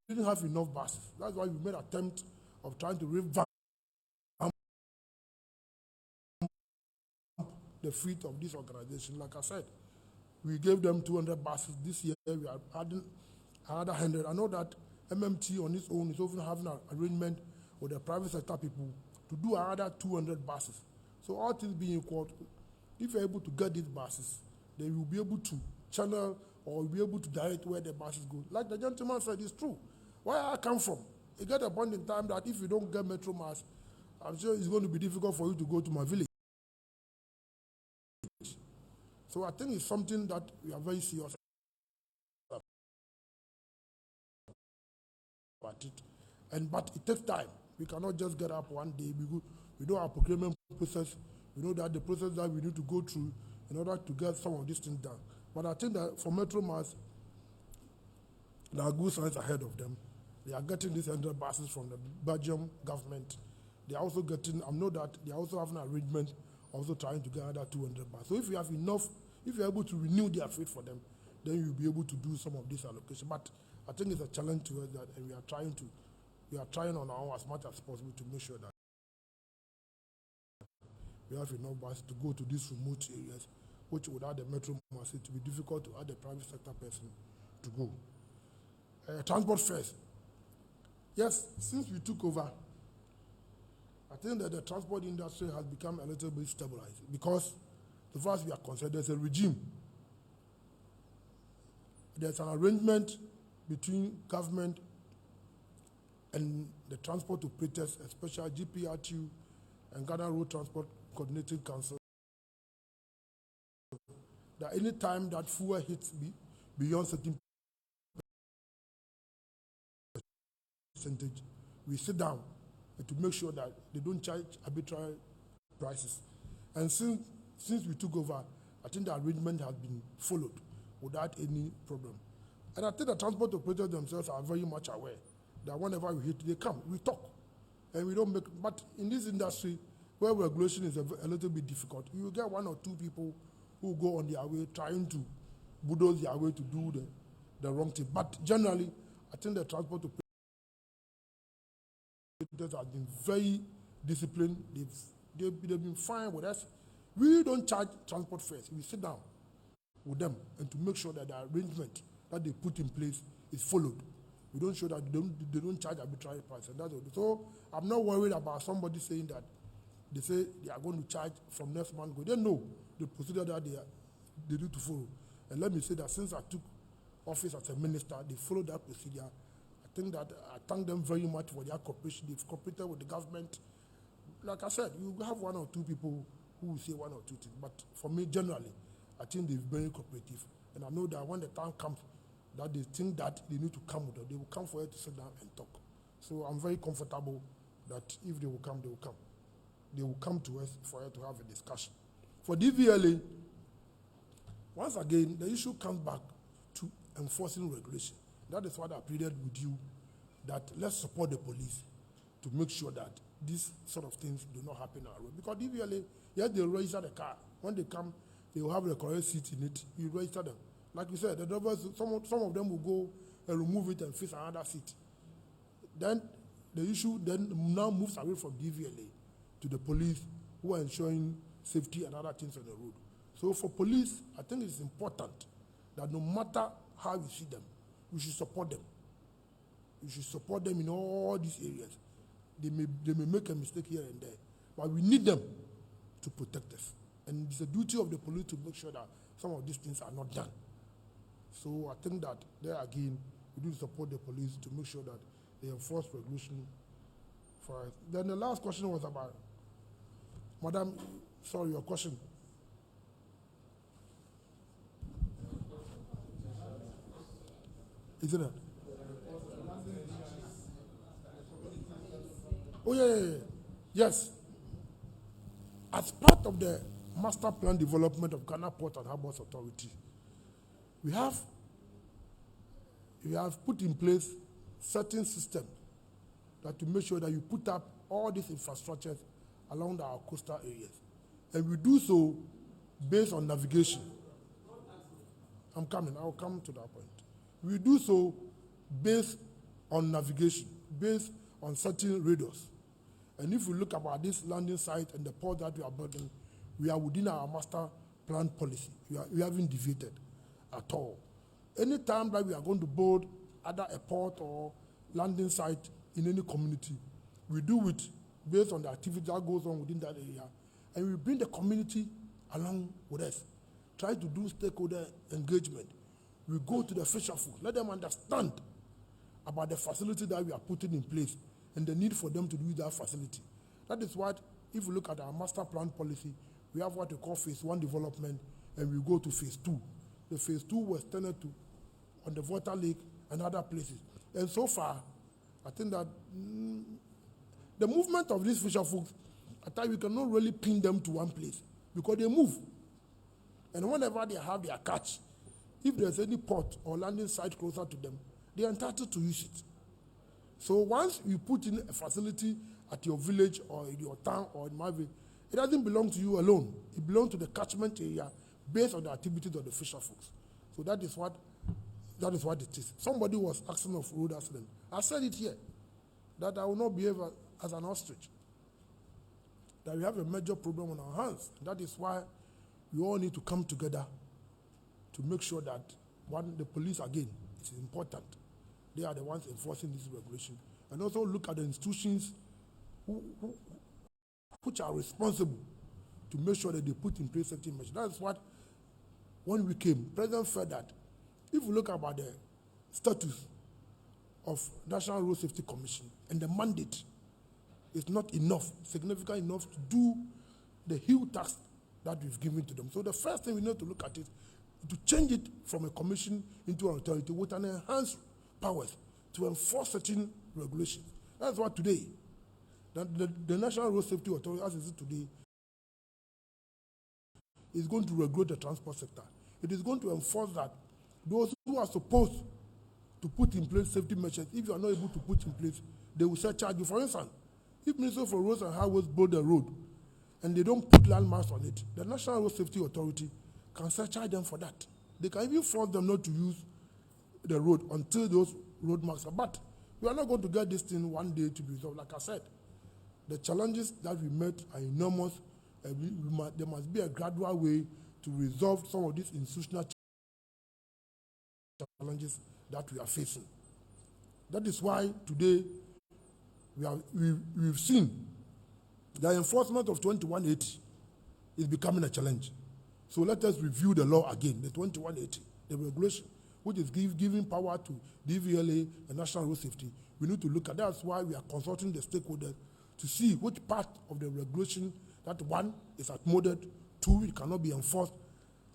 didn't have enough buses. That's why we made an attempt of trying to revamp the fleet of this organization. Like I said, we gave them 200 buses. This year we are adding another 100. I know that MMT on its own is often having an arrangement with the private sector people to do another 200 buses. So all things being equal, if you're able to get these buses, then you'll be able to channel or be able to direct where the buses go. Like the gentleman said, it's true. Where I come from, it got a point in time that if you don't get Metro Mass, I'm sure it's going to be difficult for you to go to my village. So I think it's something that we are very serious about it. But it takes time. We cannot just get up one day. We know our procurement process. We know that the process that we need to go through in order to get some of these things done. But I think that for Metro Mass, there are good signs ahead of them. They are getting these 100 buses from the Belgium government. They are also getting, I know that they are also having an arrangement, also trying to get another 200 buses. So if you have enough, if you're able to renew their fleet for them, then you'll be able to do some of this allocation. But I think it's a challenge to us that, and we are trying on our own as much as possible to make sure that we have enough buses to go to these remote areas, which without the Metro Mass, it will be difficult to add the private sector person to go. Transport fares. Yes, since we took over, I think that the transport industry has become a little bit stabilized because, as far as we are concerned, there's a regime. There's an arrangement between government and the transport operators, especially GPRTU and Ghana Road Transport Coordinating Council, that any time that fuel hits beyond certain percentage, we sit down to make sure that they don't charge arbitrary prices. And since we took over, I think the arrangement has been followed without any problem. And I think the transport operators themselves are very much aware that whenever we hit, they come, we talk, and we don't make. But in this industry, where regulation is a little bit difficult, you will get one or two people who go on their way trying to bulldoze their way to do the wrong thing. But generally, I think the transport operators have been very disciplined. They've been fine with us. We don't charge transport fares. We sit down with them and to make sure that the arrangement that they put in place is followed. We don't show that they don't charge arbitrary price. And that's all. So I'm not worried about somebody saying that they say they are going to charge from next month. They know the procedure that they need to follow. And let me say that since I took office as a minister, they followed that procedure. I think that I thank them very much for their cooperation. They've cooperated with the government. Like I said, you have one or two people who will say one or two things, but for me, generally, I think they're very cooperative. And I know that when the time comes that they think that they need to come with us, they will come for us to sit down and talk. So I'm very comfortable that if they will come, they will come. They will come to us for us to have a discussion. For DVLA, once again, the issue comes back to enforcing regulation. That is what I pleaded with you, that let's support the police to make sure that these sort of things do not happen on our road. Because DVLA, yes, they register the car. When they come, they will have the correct seat in it. You register them. Like you said, the drivers, some of them will go and remove it and fix another seat. Then the issue then now moves away from DVLA to the police who are ensuring safety and other things on the road. So for police, I think it's important that no matter how you see them, we should support them. We should support them in all these areas. They may make a mistake here and there, but we need them to protect us. And it's the duty of the police to make sure that some of these things are not done. So I think that there again, we need to support the police to make sure that they enforce regulation for us. Then the last question was about, Madam, sorry, your question. Isn't it? Oh, yeah. Yes. As part of the master plan development of Ghana Port and Harbors Authority, we have put in place certain systems that to make sure that you put up all these infrastructures along our coastal areas. And we do so based on navigation. I'll come to that point. We do so based on navigation, based on certain radars. And if we look about this landing site and the port that we are building, we are within our master plan policy. We haven't deviated at all. Anytime that we are going to build either a port or landing site in any community, we do it based on the activity that goes on within that area. And we bring the community along with us. Try to do stakeholder engagement. We go to the fisher folk, let them understand about the facility that we are putting in place and the need for them to use that facility. That is what, if we look at our master plan policy, we have what we call phase 1 development, and we go to phase 2. The phase 2 was tended to on the Water Lake and other places. And so far, I think that the movement of these fisher folks, at times we cannot really pin them to one place because they move. And whenever they have their catch, if there's any port or landing site closer to them, they are entitled to use it. So once you put in a facility at your village or in your town or in my village, it doesn't belong to you alone. It belongs to the catchment area based on the activities of the fisher folks. So that is what it is. Somebody was asking of road accident. I said it here, that I will not behave as an ostrich. That we have a major problem on our hands. That is why we all need to come together to make sure that the police, again, is important. They are the ones enforcing this regulation. And also look at the institutions which are responsible to make sure that they put in place safety measures. That's what, when we came, President said that if we look about the status of National Road Safety Commission and the mandate is not enough, significant enough to do the huge task that we've given to them. So the first thing we need to look at is to change it from a commission into an authority with an enhanced powers to enforce certain regulations. That's what today, the National Road Safety Authority, as it is today, is going to regulate the transport sector. It is going to enforce that those who are supposed to put in place safety measures, if you are not able to put in place, they will surcharge you. For instance, if Minister for Roads and Highways build a road and they don't put landmarks on it, the National Road Safety Authority can surcharge them for that. They can even force them not to use the road until those road marks are. But we are not going to get this thing one day to be resolved. Like I said, the challenges that we met are enormous. There must be a gradual way to resolve some of these institutional challenges that we are facing. That is why today we've seen the enforcement of 2180 is becoming a challenge. So let us review the law again, the 2180, the regulation, which is giving power to DVLA and National Road Safety. We need to look at that. That's why we are consulting the stakeholders to see which part of the regulation that one is outmoded, two, it cannot be enforced,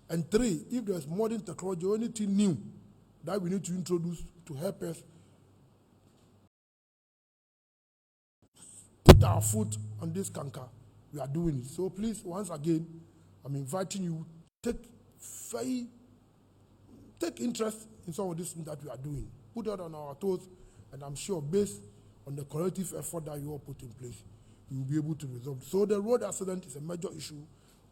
and three, if there's modern technology or anything new that we need to introduce to help us put our foot on this canker, we are doing it. So please, once again, I'm inviting you, take interest in some of this thing that we are doing. Put that on our toes, and I'm sure based on the collective effort that you all put in place, you will be able to resolve. So the road accident is a major issue.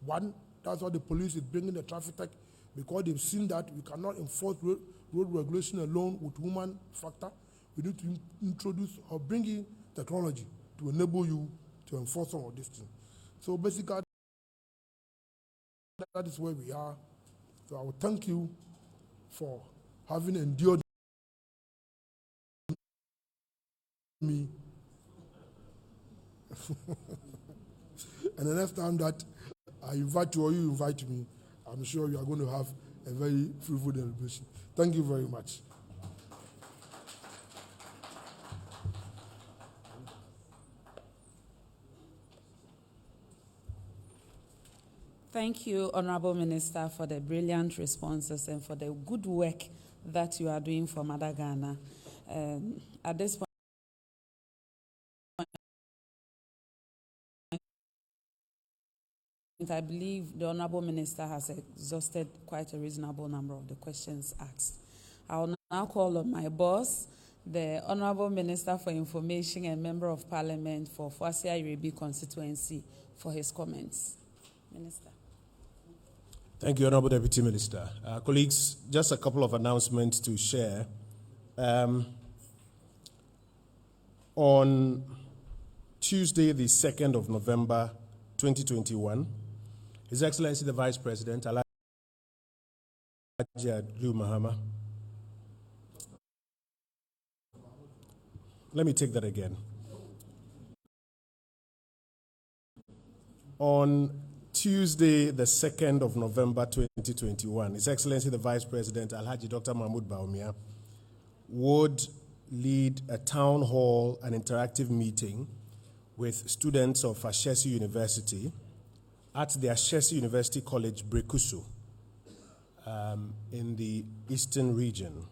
One, that's why the police is bringing the traffic tech, because they've seen that we cannot enforce road regulation alone with human factor. We need to introduce or bring in technology to enable you to enforce some of these things. So basically, that is where we are. So I will thank you for having endured me. And the next time that I invite you or you invite me, I'm sure you are going to have a very fruitful deliberation. Thank you very much. Thank you, Honorable Minister, for the brilliant responses and for the good work that you are doing for Mother Ghana. At this point, I believe the Honorable Minister has exhausted quite a reasonable number of the questions asked. I will now call on my boss, the Honorable Minister for Information and Member of Parliament for Foasia Irebi constituency, for his comments. Minister. Thank you, Honorable Deputy Minister. Colleagues, just a couple of announcements to share. On Tuesday, the 2nd of November, 2021, His Excellency the Vice President, Alhaji Adu Mahama. Let me take that again. On Tuesday, the 2nd of November, 2021, His Excellency the Vice President, Alhaji Dr. Mahmoud Bawumia, would lead a town hall and interactive meeting with students of Ashesi University at the Ashesi University College, Brekusu, in the eastern region.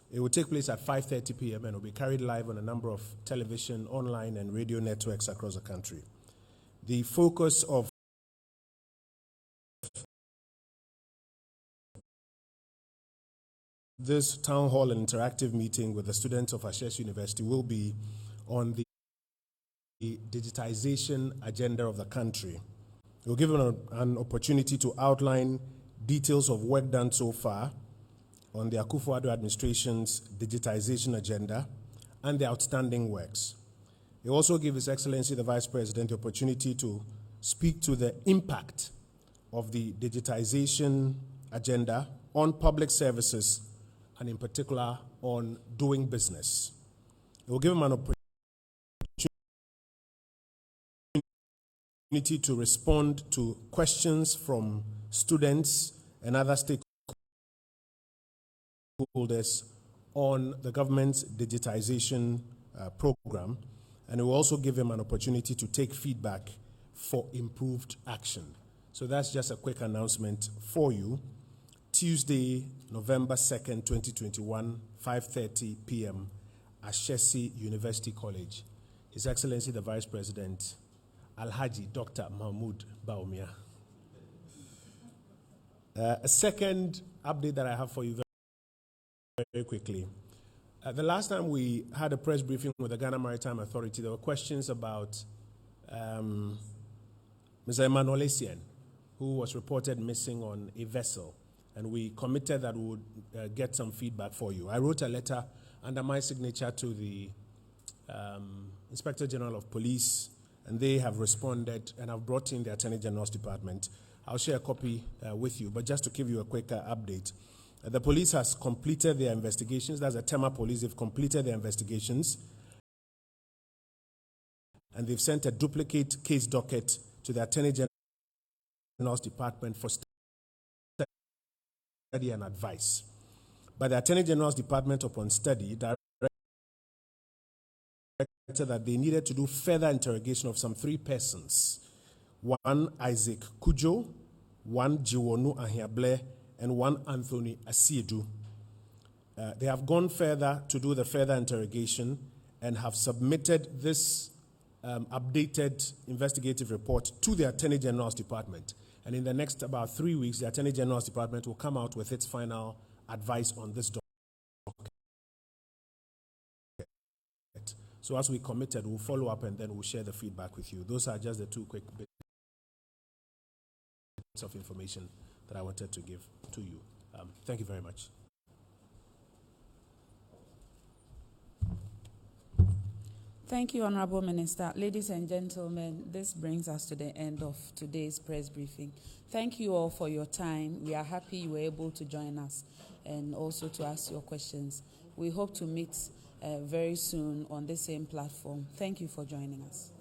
It will take place at 5:30 p.m. and will be carried live on a number of television, online, and radio networks across the country. The focus of this town hall and interactive meeting with the students of Ashesi University will be on the digitization agenda of the country. It will give them an opportunity to outline details of work done so far on the Akufo-Addo administration's digitization agenda and the outstanding works. It will also give His Excellency the Vice President the opportunity to speak to the impact of the digitization agenda on public services and in particular on doing business. It will give him an opportunity to respond to questions from students and other stakeholders on the government's digitization program, and it will also give him an opportunity to take feedback for improved action. So that's just a quick announcement for you. Tuesday, November 2nd, 2021, 5:30 p.m. Ashesi University College. His Excellency the Vice President, Alhaji Dr. Mahmoud Bawumia. A second update that I have for you very quickly. The last time we had a press briefing with the Ghana Maritime Authority, there were questions about Mr. Emmanuel Essien, who was reported missing on a vessel. And we committed that we would get some feedback for you. I wrote a letter under my signature to the Inspector General of Police, and they have responded and have brought in the Attorney General's Department. I'll share a copy with you, but just to give you a quick update. The police has completed their investigations. That's the Tema Police. They've completed their investigations. And they've sent a duplicate case docket to the Attorney General's Department for and advice. But the Attorney General's Department, upon study, directed that they needed to do further interrogation of some 3 persons. 1 Isaac Kujo, 1 Jiwonu Ahiable, and 1 Anthony Asiedu. They have gone further to do the further interrogation and have submitted this updated investigative report to the Attorney General's Department. And in the next about 3 weeks, the Attorney General's Department will come out with its final advice on this document. So as we committed, we'll follow up and then we'll share the feedback with you. Those are just the 2 quick bits of information that I wanted to give to you. Thank you very much. Thank you, Honorable Minister. Ladies and gentlemen, this brings us to the end of today's press briefing. Thank you all for your time. We are happy you were able to join us and also to ask your questions. We hope to meet very soon on the same platform. Thank you for joining us.